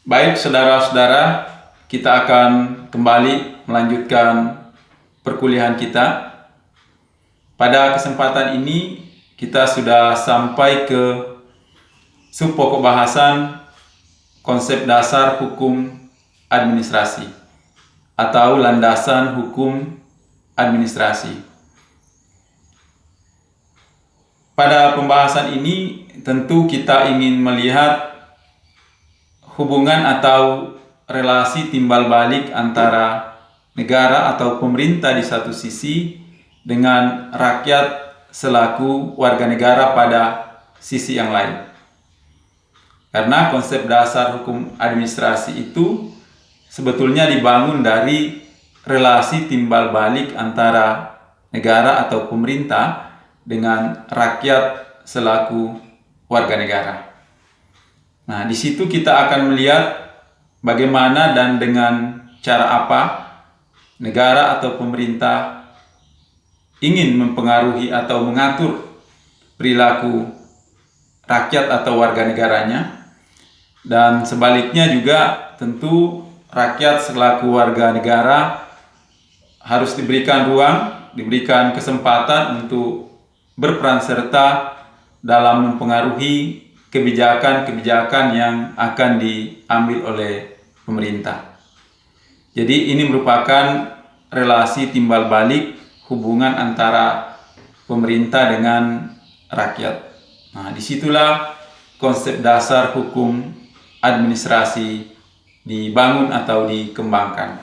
Baik, saudara-saudara, kita akan kembali melanjutkan perkuliahan kita. Pada kesempatan ini, kita sudah sampai ke subpokok bahasan konsep dasar hukum administrasi atau landasan hukum administrasi. Pada pembahasan ini, tentu kita ingin melihat hubungan atau relasi timbal balik antara negara atau pemerintah di satu sisi dengan rakyat selaku warga negara pada sisi yang lain. Karena konsep dasar hukum administrasi itu sebetulnya dibangun dari relasi timbal balik antara negara atau pemerintah dengan rakyat selaku warga negara. Nah, di situ kita akan melihat bagaimana dan dengan cara apa negara atau pemerintah ingin mempengaruhi atau mengatur perilaku rakyat atau warga negaranya, dan sebaliknya juga tentu rakyat selaku warga negara harus diberikan ruang, diberikan kesempatan untuk berperan serta dalam mempengaruhi kebijakan-kebijakan yang akan diambil oleh pemerintah. Jadi ini merupakan relasi timbal balik hubungan antara pemerintah dengan rakyat. Nah, disitulah konsep dasar hukum administrasi dibangun atau dikembangkan.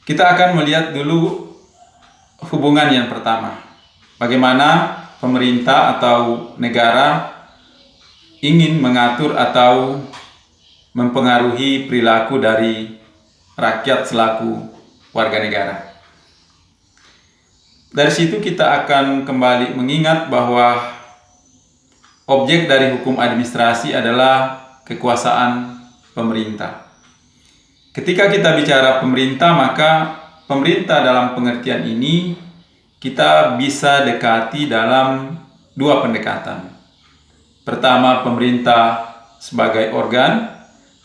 Kita akan melihat dulu hubungan yang pertama. Bagaimana pemerintah atau negara ingin mengatur atau mempengaruhi perilaku dari rakyat selaku warga negara. Dari situ kita akan kembali mengingat bahwa objek dari hukum administrasi adalah kekuasaan pemerintah. Ketika kita bicara pemerintah, maka pemerintah dalam pengertian ini kita bisa dekati dalam dua pendekatan. Pertama, pemerintah sebagai organ,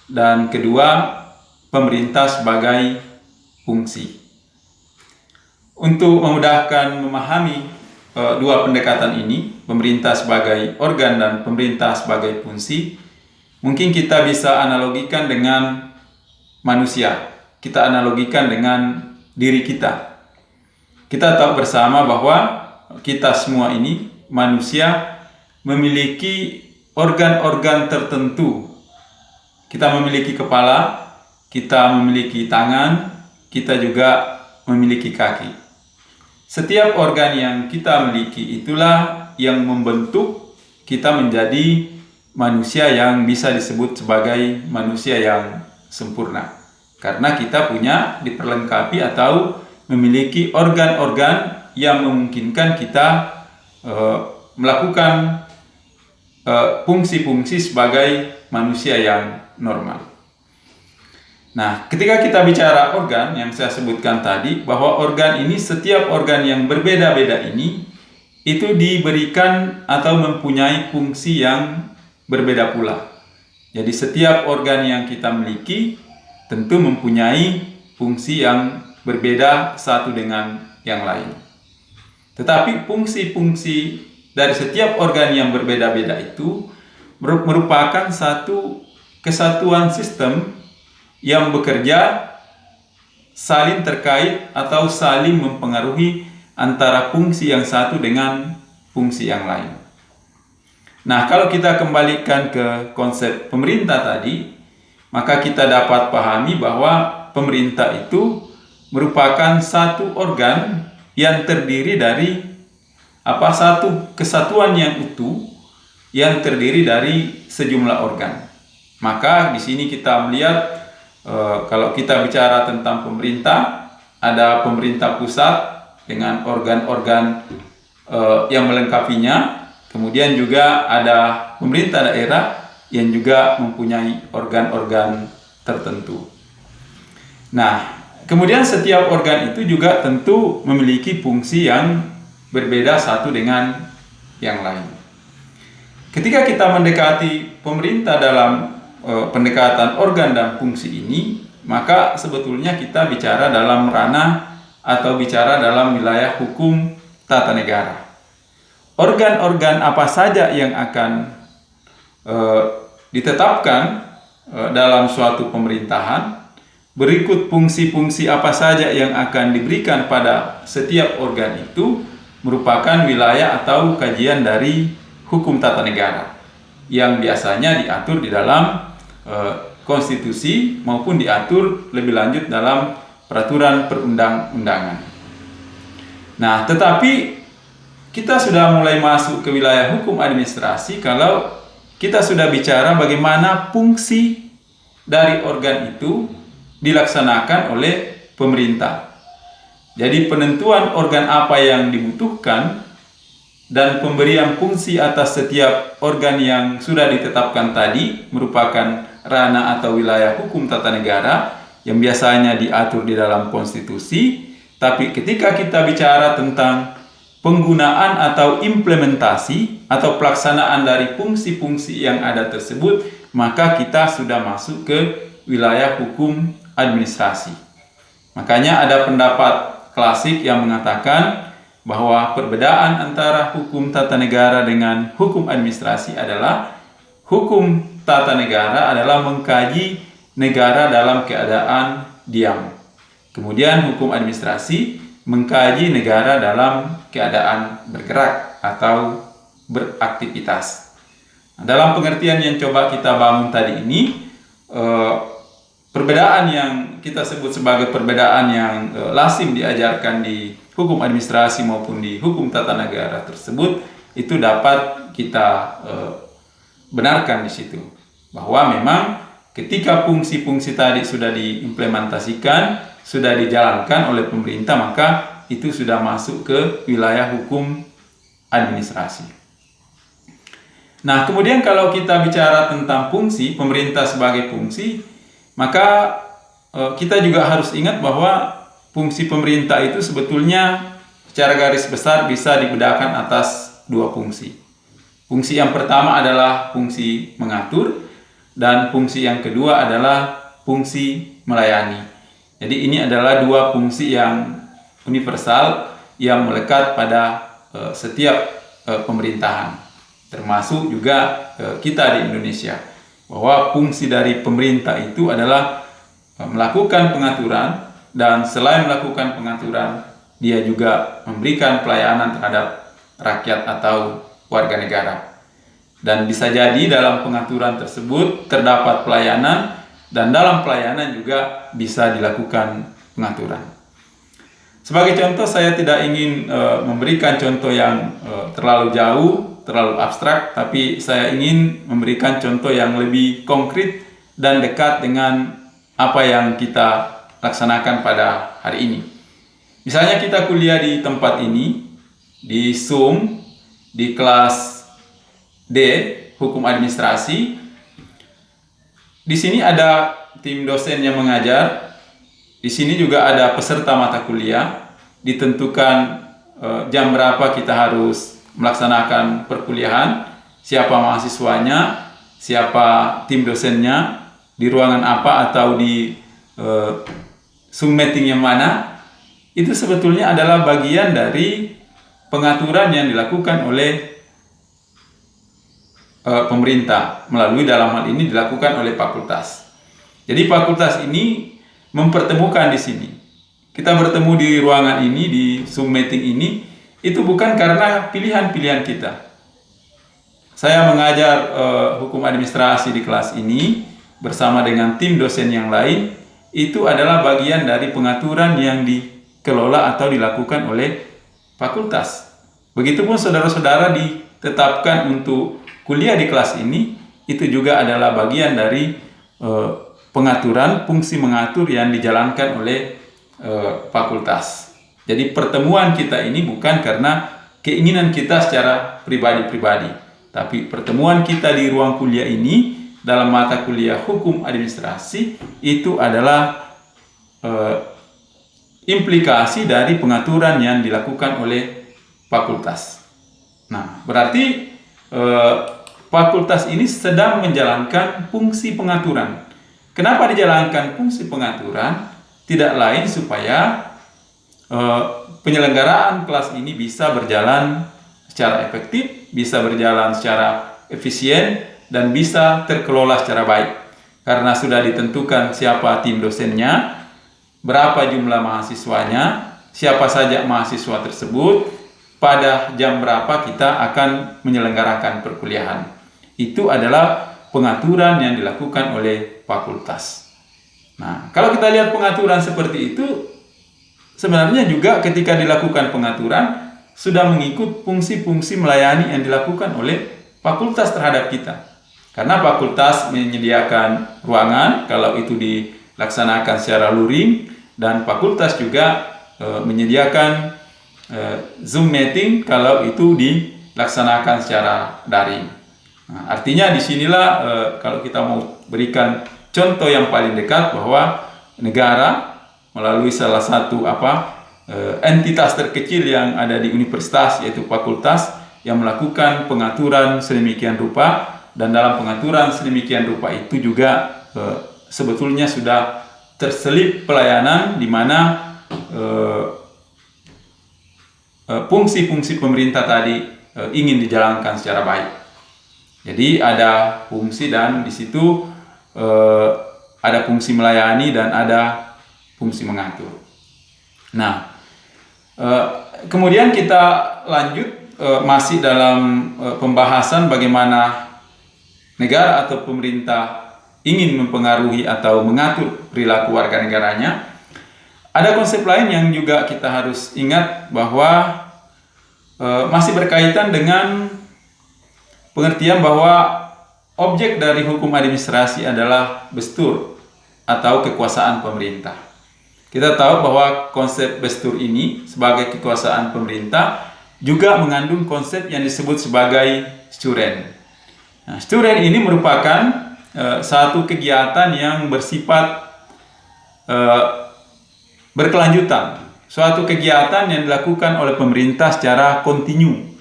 dan kedua, pemerintah sebagai fungsi. Untuk memudahkan memahami dua pendekatan ini, pemerintah sebagai organ dan pemerintah sebagai fungsi, mungkin kita bisa analogikan dengan manusia. Kita analogikan dengan diri kita. Kita tahu bersama bahwa kita semua ini manusia memiliki organ-organ tertentu. Kita memiliki kepala, kita memiliki tangan, kita juga memiliki kaki. Setiap organ yang kita miliki itulah yang membentuk kita menjadi manusia yang bisa disebut sebagai manusia yang sempurna. Karena kita punya diperlengkapi atau memiliki organ-organ yang memungkinkan kita melakukan fungsi-fungsi sebagai manusia yang normal. Nah, ketika kita bicara organ yang saya sebutkan tadi, bahwa organ ini, setiap organ yang berbeda-beda ini, itu diberikan atau mempunyai fungsi yang berbeda pula. Jadi setiap organ yang kita miliki tentu mempunyai fungsi yang berbeda satu dengan yang lain. Tetapi fungsi-fungsi dari setiap organ yang berbeda-beda itu merupakan satu kesatuan sistem yang bekerja saling terkait atau saling mempengaruhi antara fungsi yang satu dengan fungsi yang lain. Nah, kalau kita kembalikan ke konsep pemerintah tadi, maka kita dapat pahami bahwa pemerintah itu merupakan satu organ yang terdiri dari satu kesatuan yang utuh yang terdiri dari sejumlah organ. Maka di sini kita melihat kalau kita bicara tentang pemerintah, ada pemerintah pusat dengan organ-organ yang melengkapinya. Kemudian juga ada pemerintah daerah yang juga mempunyai organ-organ tertentu. Nah, kemudian setiap organ itu juga tentu memiliki fungsi yang berbeda satu dengan yang lain. Ketika kita mendekati pemerintah dalam pendekatan organ dan fungsi ini, maka sebetulnya kita bicara dalam ranah atau bicara dalam wilayah hukum tata negara. Organ-organ apa saja yang akan ditetapkan dalam suatu pemerintahan, berikut fungsi-fungsi apa saja yang akan diberikan pada setiap organ itu merupakan wilayah atau kajian dari hukum tata negara yang biasanya diatur di dalam konstitusi maupun diatur lebih lanjut dalam peraturan perundang-undangan. Nah, tetapi kita sudah mulai masuk ke wilayah hukum administrasi kalau kita sudah bicara bagaimana fungsi dari organ itu dilaksanakan oleh pemerintah. Jadi penentuan organ apa yang dibutuhkan dan pemberian fungsi atas setiap organ yang sudah ditetapkan tadi merupakan ranah atau wilayah hukum tata negara yang biasanya diatur di dalam konstitusi. Tapi ketika kita bicara tentang penggunaan atau implementasi atau pelaksanaan dari fungsi-fungsi yang ada tersebut, maka kita sudah masuk ke wilayah hukum administrasi. Makanya ada pendapat klasik yang mengatakan bahwa perbedaan antara hukum tata negara dengan hukum administrasi adalah hukum tata negara adalah mengkaji negara dalam keadaan diam. Kemudian hukum administrasi mengkaji negara dalam keadaan bergerak atau beraktivitas. Dalam pengertian yang coba kita bangun tadi ini, perbedaan yang kita sebut sebagai perbedaan yang lazim diajarkan di hukum administrasi maupun di hukum tata negara tersebut itu dapat kita benarkan di situ bahwa memang ketika fungsi-fungsi tadi sudah diimplementasikan, sudah dijalankan oleh pemerintah, maka itu sudah masuk ke wilayah hukum administrasi. Nah, kemudian kalau kita bicara tentang fungsi, pemerintah sebagai fungsi, maka kita juga harus ingat bahwa fungsi pemerintah itu sebetulnya secara garis besar bisa dibedakan atas dua fungsi. Fungsi yang pertama adalah fungsi mengatur dan fungsi yang kedua adalah fungsi melayani. Jadi ini adalah dua fungsi yang universal yang melekat pada setiap pemerintahan, termasuk juga kita di Indonesia. Bahwa fungsi dari pemerintah itu adalah melakukan pengaturan, dan selain melakukan pengaturan, dia juga memberikan pelayanan terhadap rakyat atau warga negara. Dan bisa jadi dalam pengaturan tersebut terdapat pelayanan, dan dalam pelayanan juga bisa dilakukan pengaturan. Sebagai contoh, saya tidak ingin memberikan contoh yang terlalu jauh, terlalu abstrak, tapi saya ingin memberikan contoh yang lebih konkret dan dekat dengan apa yang kita laksanakan pada hari ini. Misalnya kita kuliah di tempat ini, di Zoom, di kelas D, Hukum Administrasi. Di sini ada tim dosen yang mengajar. Di sini juga ada peserta mata kuliah. Ditentukan jam berapa kita harus melaksanakan perkuliahan, siapa mahasiswanya, siapa tim dosennya, di ruangan apa atau di Zoom meeting yang mana. Itu sebetulnya adalah bagian dari pengaturan yang dilakukan oleh pemerintah melalui dalam hal ini dilakukan oleh fakultas. Jadi fakultas ini mempertemukan di sini. Kita bertemu di ruangan ini, di Zoom meeting ini, itu bukan karena pilihan-pilihan kita. Saya mengajar hukum administrasi di kelas ini bersama dengan tim dosen yang lain. Itu adalah bagian dari pengaturan yang dikelola atau dilakukan oleh fakultas. Begitupun saudara-saudara ditetapkan untuk kuliah di kelas ini, itu juga adalah bagian dari pengaturan, fungsi mengatur yang dijalankan oleh fakultas. Jadi pertemuan kita ini bukan karena keinginan kita secara pribadi-pribadi, tapi pertemuan kita di ruang kuliah ini dalam mata kuliah hukum administrasi itu adalah implikasi dari pengaturan yang dilakukan oleh fakultas. Nah, berarti fakultas ini sedang menjalankan fungsi pengaturan. Kenapa dijalankan fungsi pengaturan? Tidak lain supaya penyelenggaraan kelas ini bisa berjalan secara efektif, bisa berjalan secara efisien, dan bisa terkelola secara baik. Karena sudah ditentukan siapa tim dosennya, berapa jumlah mahasiswanya, siapa saja mahasiswa tersebut, pada jam berapa kita akan menyelenggarakan perkuliahan. Itu adalah pengaturan yang dilakukan oleh fakultas. Nah, kalau kita lihat pengaturan seperti itu, sebenarnya juga ketika dilakukan pengaturan, sudah mengikut fungsi-fungsi melayani yang dilakukan oleh fakultas terhadap kita. Karena fakultas menyediakan ruangan kalau itu dilaksanakan secara luring, dan fakultas juga menyediakan Zoom meeting kalau itu dilaksanakan secara daring. Nah, artinya disinilah kalau kita mau berikan contoh yang paling dekat bahwa negara melalui salah satu entitas terkecil yang ada di universitas, yaitu fakultas, yang melakukan pengaturan sedemikian rupa, dan dalam pengaturan sedemikian rupa itu juga sebetulnya sudah terselip pelayanan di mana fungsi-fungsi pemerintah tadi ingin dijalankan secara baik. Jadi ada fungsi, dan di situ ada fungsi melayani dan ada fungsi mengatur. Nah, kemudian kita lanjut masih dalam pembahasan bagaimana negara atau pemerintah ingin mempengaruhi atau mengatur perilaku warga negaranya. Ada konsep lain yang juga kita harus ingat bahwa masih berkaitan dengan pengertian bahwa objek dari hukum administrasi adalah bestur atau kekuasaan pemerintah. Kita tahu bahwa konsep bestur ini sebagai kekuasaan pemerintah juga mengandung konsep yang disebut sebagai sturen. Nah, sturen ini merupakan satu kegiatan yang bersifat berkelanjutan, suatu kegiatan yang dilakukan oleh pemerintah secara kontinu.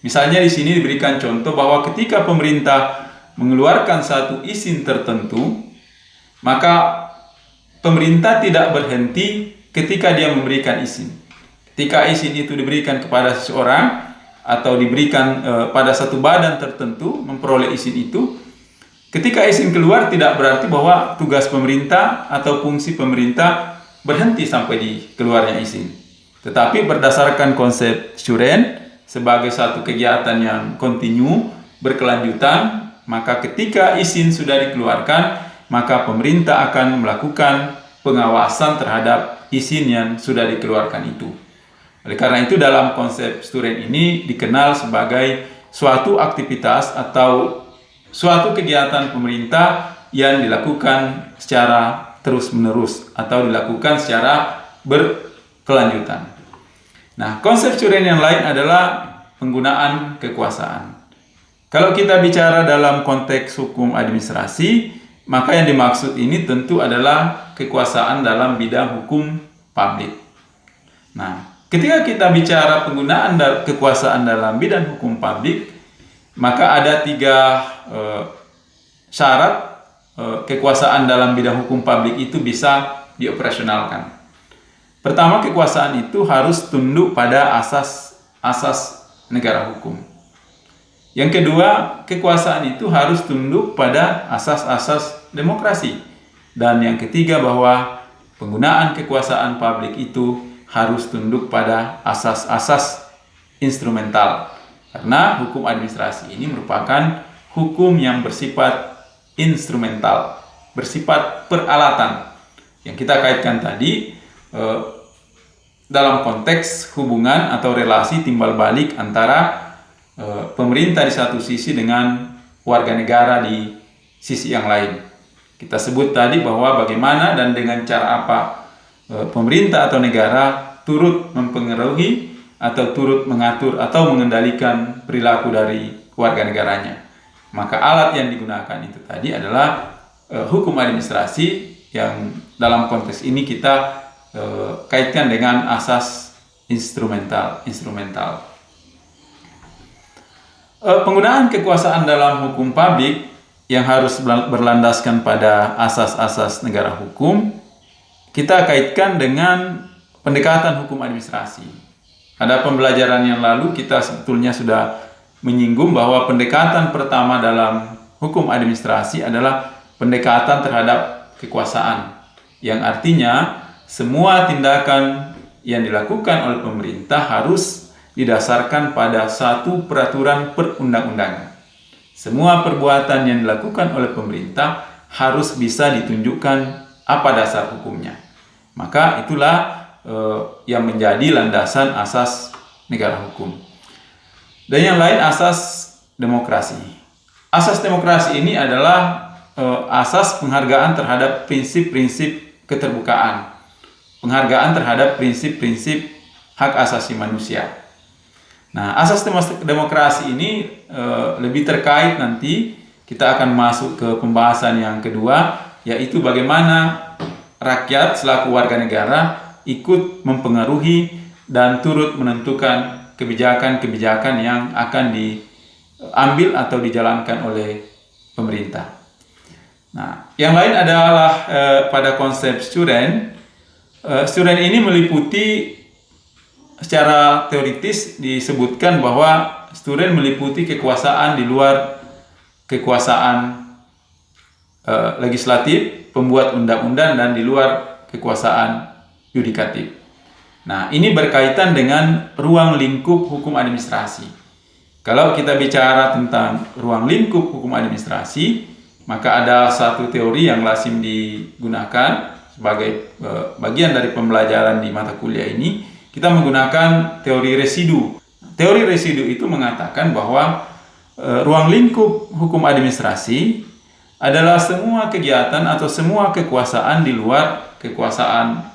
Misalnya di sini diberikan contoh bahwa ketika pemerintah mengeluarkan satu izin tertentu, maka pemerintah tidak berhenti ketika dia memberikan izin. Ketika izin itu diberikan kepada seseorang atau diberikan pada satu badan tertentu memperoleh izin itu, ketika izin keluar tidak berarti bahwa tugas pemerintah atau fungsi pemerintah berhenti sampai di keluarnya izin. Tetapi berdasarkan konsep sturen sebagai satu kegiatan yang kontinu, berkelanjutan, maka ketika izin sudah dikeluarkan, maka pemerintah akan melakukan pengawasan terhadap izin yang sudah dikeluarkan itu. Oleh karena itu dalam konsep sturen ini dikenal sebagai suatu aktivitas atau suatu kegiatan pemerintah yang dilakukan secara terus-menerus atau dilakukan secara berkelanjutan. Nah, konsep sturen yang lain adalah penggunaan kekuasaan. Kalau kita bicara dalam konteks hukum administrasi, maka yang dimaksud ini tentu adalah kekuasaan dalam bidang hukum publik. Nah, ketika kita bicara penggunaan kekuasaan dalam bidang hukum publik, maka ada 3 syarat kekuasaan dalam bidang hukum publik itu bisa dioperasionalkan. Pertama, kekuasaan itu harus tunduk pada asas negara hukum. Yang kedua, kekuasaan itu harus tunduk pada asas-asas demokrasi. Dan yang ketiga, bahwa penggunaan kekuasaan publik itu harus tunduk pada asas-asas instrumental. Karena hukum administrasi ini merupakan hukum yang bersifat instrumental, bersifat peralatan. Yang kita kaitkan tadi dalam konteks hubungan atau relasi timbal balik antara pemerintah di satu sisi dengan warga negara di sisi yang lain. Kita sebut tadi bahwa bagaimana dan dengan cara apa pemerintah atau negara turut mempengaruhi atau turut mengatur atau mengendalikan perilaku dari warga negaranya. Maka alat yang digunakan itu tadi adalah hukum administrasi yang dalam konteks ini kita kaitkan dengan asas instrumental. Penggunaan kekuasaan dalam hukum publik yang harus berlandaskan pada asas-asas negara hukum, kita kaitkan dengan pendekatan hukum administrasi. Pada pembelajaran yang lalu kita sebetulnya sudah menyinggung bahwa pendekatan pertama dalam hukum administrasi adalah pendekatan terhadap kekuasaan, yang artinya semua tindakan yang dilakukan oleh pemerintah harus didasarkan pada satu peraturan perundang-undangan. Semua perbuatan yang dilakukan oleh pemerintah harus bisa ditunjukkan apa dasar hukumnya. Maka itulah yang menjadi landasan asas negara hukum. Dan yang lain asas demokrasi. Asas demokrasi ini adalah asas penghargaan terhadap prinsip-prinsip keterbukaan, penghargaan terhadap prinsip-prinsip hak asasi manusia. Nah, asas demokrasi ini lebih terkait, nanti kita akan masuk ke pembahasan yang kedua, yaitu bagaimana rakyat selaku warga negara ikut mempengaruhi dan turut menentukan kebijakan-kebijakan yang akan diambil atau dijalankan oleh pemerintah. Nah, yang lain adalah pada konsep Sturen. Sturen ini meliputi, secara teoritis disebutkan bahwa Sturen meliputi kekuasaan di luar kekuasaan legislatif, pembuat undang-undang, dan di luar kekuasaan yudikatif. Nah, ini berkaitan dengan ruang lingkup hukum administrasi. Kalau kita bicara tentang ruang lingkup hukum administrasi, maka ada satu teori yang lazim digunakan sebagai bagian dari pembelajaran di mata kuliah ini. Kita menggunakan teori residu. Teori residu itu mengatakan bahwa ruang lingkup hukum administrasi adalah semua kegiatan atau semua kekuasaan di luar kekuasaan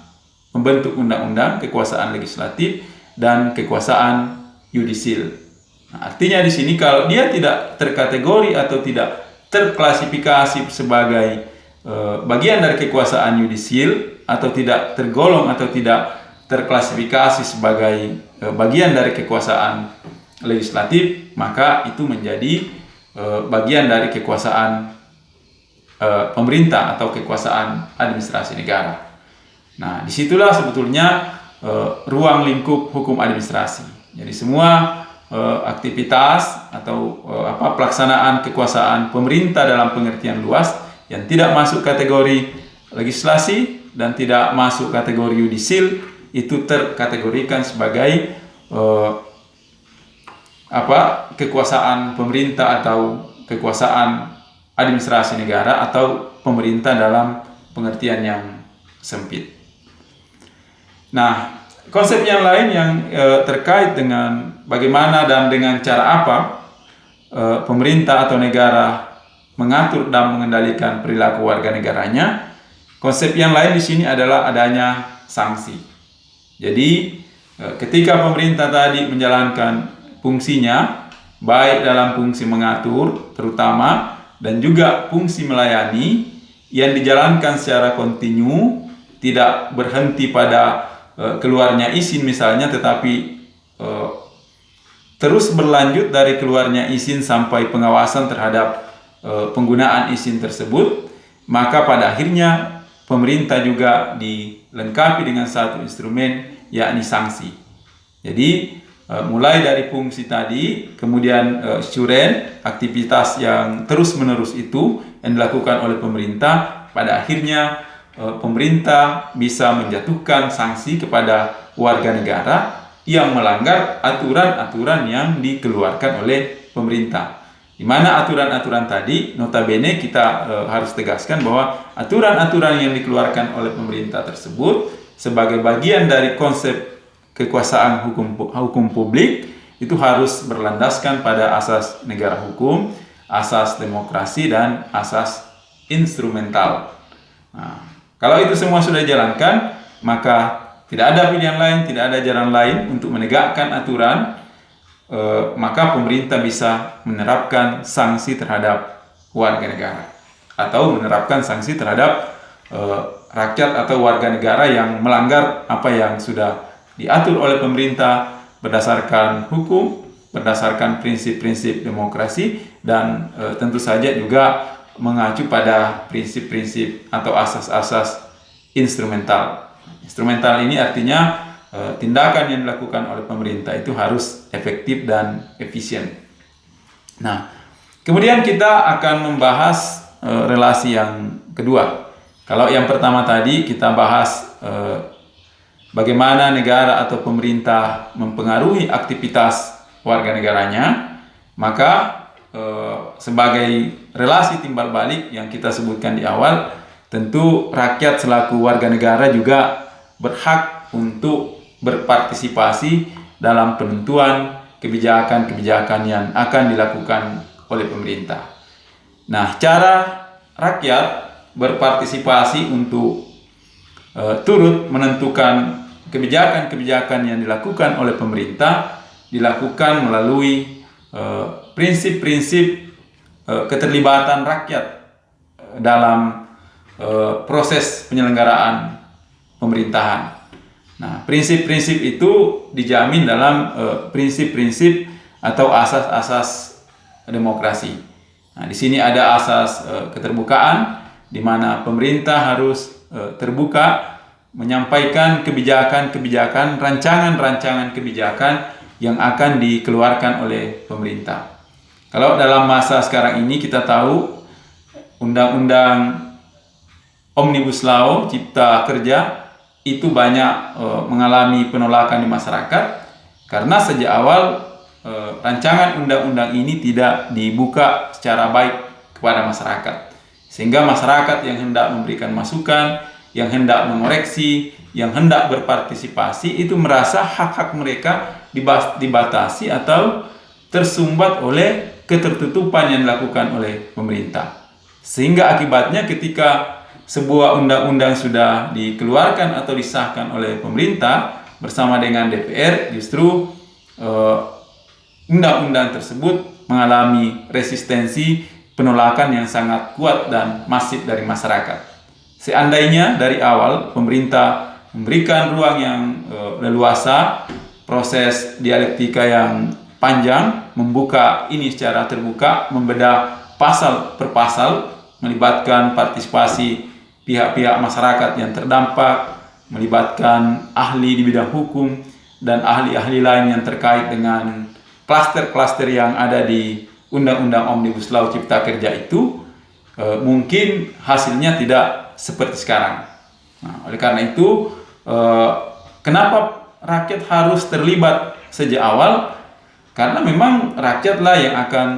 pembentuk undang-undang, kekuasaan legislatif, dan kekuasaan yudisil. Nah, artinya di sini kalau dia tidak terkategori atau tidak terklasifikasi sebagai bagian dari kekuasaan yudisil, atau tidak tergolong atau tidak terklasifikasi sebagai bagian dari kekuasaan legislatif, maka itu menjadi bagian dari kekuasaan pemerintah atau kekuasaan administrasi negara. Nah, disitulah sebetulnya ruang lingkup hukum administrasi. Jadi semua aktivitas atau pelaksanaan kekuasaan pemerintah dalam pengertian luas yang tidak masuk kategori legislasi dan tidak masuk kategori yudisil itu terkategorikan sebagai kekuasaan pemerintah atau kekuasaan administrasi negara atau pemerintah dalam pengertian yang sempit. Nah, konsep yang lain yang terkait dengan bagaimana dan dengan cara apa pemerintah atau negara mengatur dan mengendalikan perilaku warga negaranya, konsep yang lain di sini adalah adanya sanksi. Jadi ketika pemerintah tadi menjalankan fungsinya, baik dalam fungsi mengatur terutama dan juga fungsi melayani yang dijalankan secara kontinu, tidak berhenti pada keluarnya izin misalnya, tetapi terus berlanjut dari keluarnya izin sampai pengawasan terhadap penggunaan izin tersebut, maka pada akhirnya pemerintah juga dilengkapi dengan satu instrumen, yakni sanksi. Jadi mulai dari fungsi tadi, kemudian Sturen, aktivitas yang terus-menerus itu yang dilakukan oleh pemerintah, pada akhirnya pemerintah bisa menjatuhkan sanksi kepada warga negara yang melanggar aturan-aturan yang dikeluarkan oleh pemerintah. Di mana aturan-aturan tadi, notabene kita harus tegaskan bahwa aturan-aturan yang dikeluarkan oleh pemerintah tersebut sebagai bagian dari konsep kekuasaan hukum publik itu harus berlandaskan pada asas negara hukum, asas demokrasi, dan asas instrumental. Nah, kalau itu semua sudah dijalankan, maka tidak ada pilihan lain, tidak ada jalan lain untuk menegakkan aturan, maka pemerintah bisa menerapkan sanksi terhadap warga negara atau menerapkan sanksi terhadap rakyat atau warga negara yang melanggar apa yang sudah diatur oleh pemerintah berdasarkan hukum, berdasarkan prinsip-prinsip demokrasi dan tentu saja juga mengacu pada prinsip-prinsip atau asas-asas instrumental. Instrumental ini artinya tindakan yang dilakukan oleh pemerintah itu harus efektif dan efisien. Nah, kemudian kita akan membahas relasi yang kedua. Kalau yang pertama tadi kita bahas bagaimana negara atau pemerintah mempengaruhi aktivitas warga negaranya, maka sebagai relasi timbal balik yang kita sebutkan di awal, tentu rakyat selaku warga negara juga berhak untuk berpartisipasi dalam penentuan kebijakan-kebijakan yang akan dilakukan oleh pemerintah. Nah, cara rakyat berpartisipasi untuk turut menentukan kebijakan-kebijakan yang dilakukan oleh pemerintah dilakukan melalui prinsip-prinsip keterlibatan rakyat dalam proses penyelenggaraan pemerintahan. Nah, prinsip-prinsip itu dijamin dalam prinsip-prinsip atau asas-asas demokrasi. Nah, di sini ada asas keterbukaan, di mana pemerintah harus terbuka menyampaikan kebijakan-kebijakan, rancangan-rancangan kebijakan yang akan dikeluarkan oleh pemerintah. Kalau dalam masa sekarang ini kita tahu Undang-Undang Omnibus Law Cipta Kerja itu banyak mengalami penolakan di masyarakat karena sejak awal rancangan undang-undang ini tidak dibuka secara baik kepada masyarakat, sehingga masyarakat yang hendak memberikan masukan, yang hendak mengoreksi, yang hendak berpartisipasi itu merasa hak-hak mereka dibatasi atau tersumbat oleh ketertutupan yang dilakukan oleh pemerintah. Sehingga akibatnya ketika sebuah undang-undang sudah dikeluarkan atau disahkan oleh pemerintah bersama dengan DPR, justru undang-undang tersebut mengalami resistensi penolakan yang sangat kuat dan masif dari masyarakat. Seandainya dari awal pemerintah memberikan ruang yang leluasa, proses dialektika yang panjang, membuka ini secara terbuka, membedah pasal per pasal, melibatkan partisipasi pihak-pihak masyarakat yang terdampak, melibatkan ahli di bidang hukum dan ahli-ahli lain yang terkait dengan klaster-klaster yang ada di Undang-Undang Omnibus Law Cipta Kerja itu, mungkin hasilnya tidak seperti sekarang. Nah, oleh karena itu, kenapa rakyat harus terlibat sejak awal? Karena memang rakyatlah yang akan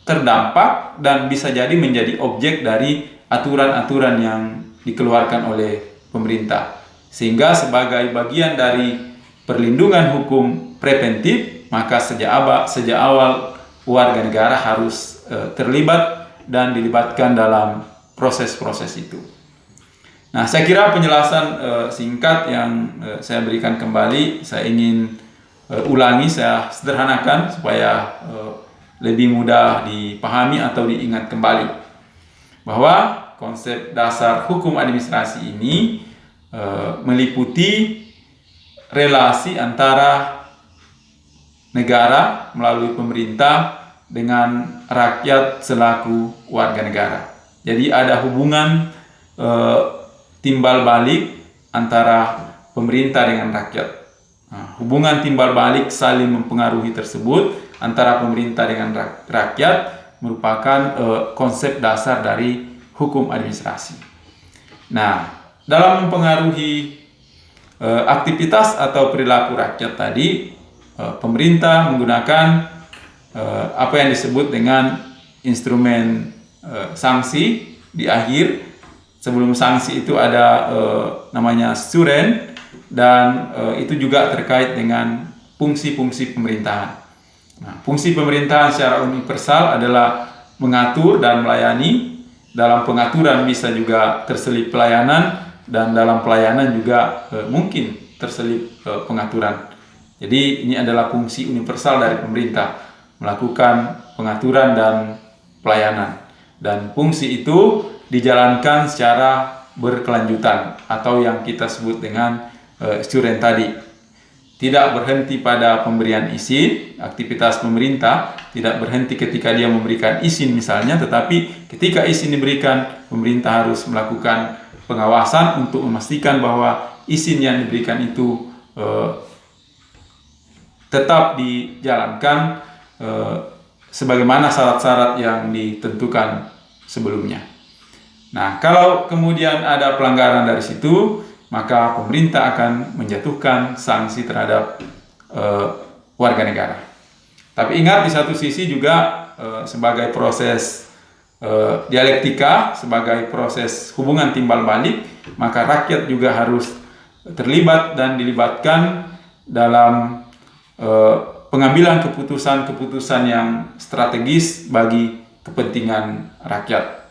terdampak dan bisa jadi menjadi objek dari aturan-aturan yang dikeluarkan oleh pemerintah. Sehingga sebagai bagian dari perlindungan hukum preventif, maka sejak awal warga negara harus terlibat dan dilibatkan dalam proses-proses itu. Nah, saya kira penjelasan singkat yang saya berikan kembali, saya ingin ulangi, saya sederhanakan supaya lebih mudah dipahami atau diingat kembali, bahwa konsep dasar hukum administrasi ini meliputi relasi antara negara melalui pemerintah dengan rakyat selaku warga negara. Jadi ada hubungan timbal balik antara pemerintah dengan rakyat. Nah, hubungan timbal balik saling mempengaruhi tersebut antara pemerintah dengan rakyat merupakan konsep dasar dari hukum administrasi. Nah, dalam mempengaruhi aktivitas atau perilaku rakyat tadi, pemerintah menggunakan apa yang disebut dengan instrumen sanksi di akhir. Sebelum sanksi itu ada namanya suren, dan itu juga terkait dengan fungsi-fungsi pemerintahan. Nah, fungsi pemerintahan secara universal adalah mengatur dan melayani. Dalam pengaturan bisa juga terselip pelayanan, dan dalam pelayanan juga mungkin terselip pengaturan. Jadi ini adalah fungsi universal dari pemerintah, melakukan pengaturan dan pelayanan. Dan fungsi itu dijalankan secara berkelanjutan atau yang kita sebut dengan suren tadi. tidak berhenti pada pemberian izin. Aktivitas pemerintah tidak berhenti ketika dia memberikan izin misalnya, tetapi ketika izin diberikan, pemerintah harus melakukan pengawasan untuk memastikan bahwa izin yang diberikan itu tetap dijalankan sebagaimana syarat-syarat yang ditentukan sebelumnya. Nah, kalau kemudian ada pelanggaran dari situ, maka pemerintah akan menjatuhkan sanksi terhadap warga negara. Tapi ingat, di satu sisi juga sebagai proses dialektika, sebagai proses hubungan timbal balik, maka rakyat juga harus terlibat dan dilibatkan dalam pengambilan keputusan-keputusan yang strategis bagi kepentingan rakyat.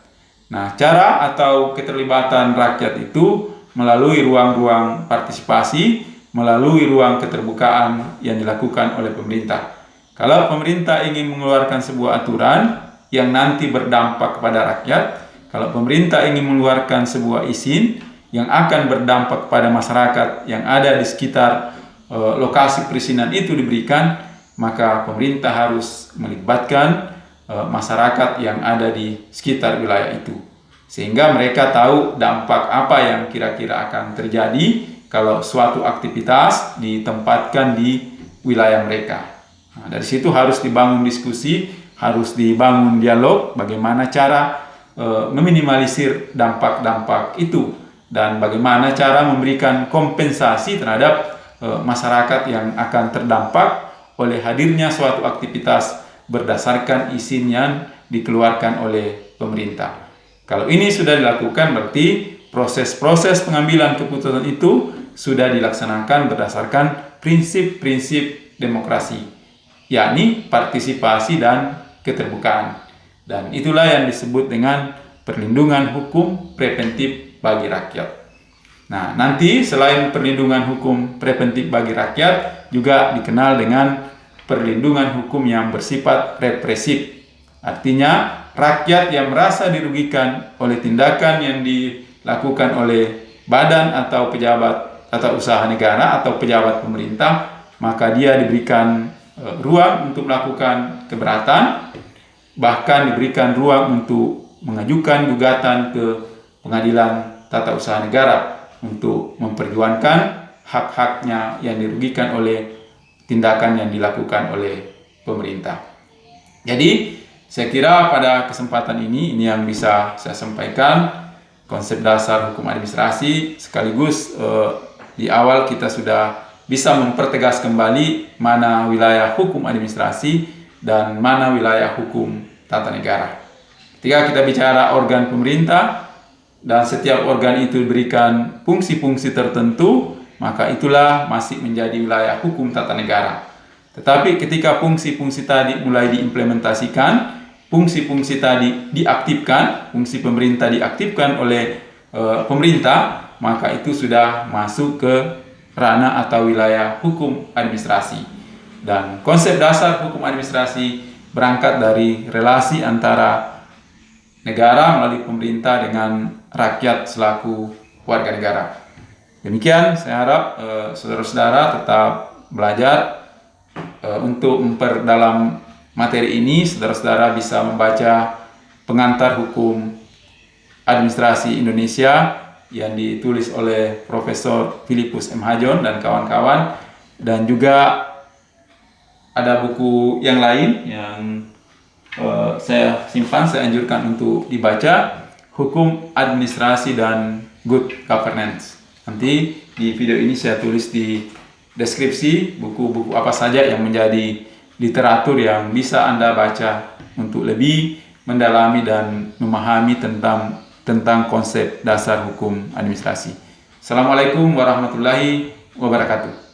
Nah, cara atau keterlibatan rakyat itu melalui ruang-ruang partisipasi, melalui ruang keterbukaan yang dilakukan oleh pemerintah. Kalau pemerintah ingin mengeluarkan sebuah aturan yang nanti berdampak kepada rakyat, kalau pemerintah ingin mengeluarkan sebuah izin yang akan berdampak kepada masyarakat yang ada di sekitar lokasi perizinan itu diberikan, maka pemerintah harus melibatkan masyarakat yang ada di sekitar wilayah itu, sehingga mereka tahu dampak apa yang kira-kira akan terjadi kalau suatu aktivitas ditempatkan di wilayah mereka. Nah, dari situ harus dibangun diskusi, harus dibangun dialog bagaimana cara meminimalisir dampak-dampak itu, dan bagaimana cara memberikan kompensasi terhadap masyarakat yang akan terdampak oleh hadirnya suatu aktivitas berdasarkan izin yang dikeluarkan oleh pemerintah. Kalau ini sudah dilakukan, berarti proses-proses pengambilan keputusan itu sudah dilaksanakan berdasarkan prinsip-prinsip demokrasi, yakni partisipasi dan keterbukaan. Dan itulah yang disebut dengan perlindungan hukum preventif bagi rakyat. Nah, nanti selain perlindungan hukum preventif bagi rakyat, juga dikenal dengan perlindungan hukum yang bersifat represif. Artinya, rakyat yang merasa dirugikan oleh tindakan yang dilakukan oleh badan atau pejabat atau usaha negara atau pejabat pemerintah, maka dia diberikan ruang untuk melakukan keberatan, bahkan diberikan ruang untuk mengajukan gugatan ke Pengadilan Tata Usaha Negara untuk memperjuangkan hak-haknya yang dirugikan oleh tindakan yang dilakukan oleh pemerintah. Jadi, saya kira pada kesempatan ini yang bisa saya sampaikan, konsep dasar hukum administrasi, sekaligus di awal kita sudah bisa mempertegas kembali mana wilayah hukum administrasi dan mana wilayah hukum tata negara. Ketika kita bicara organ pemerintah, dan setiap organ itu diberikan fungsi-fungsi tertentu, maka itulah masih menjadi wilayah hukum tata negara. Tetapi ketika fungsi-fungsi tadi mulai diimplementasikan, fungsi-fungsi tadi diaktifkan, fungsi pemerintah diaktifkan oleh pemerintah, maka itu sudah masuk ke ranah atau wilayah hukum administrasi. Dan konsep dasar hukum administrasi berangkat dari relasi antara negara melalui pemerintah dengan rakyat selaku warga negara. Demikian, saya harap saudara-saudara tetap belajar untuk memperdalam materi ini. Saudara-saudara bisa membaca Pengantar Hukum Administrasi Indonesia yang ditulis oleh Profesor Philippus M. Hajon dan kawan-kawan, dan juga ada buku yang lain yang saya simpan, saya anjurkan untuk dibaca, Hukum Administrasi dan Good Governance. Nanti di video ini saya tulis di deskripsi buku-buku apa saja yang menjadi literatur yang bisa Anda baca untuk lebih mendalami dan memahami tentang konsep dasar hukum administrasi. Assalamualaikum warahmatullahi wabarakatuh.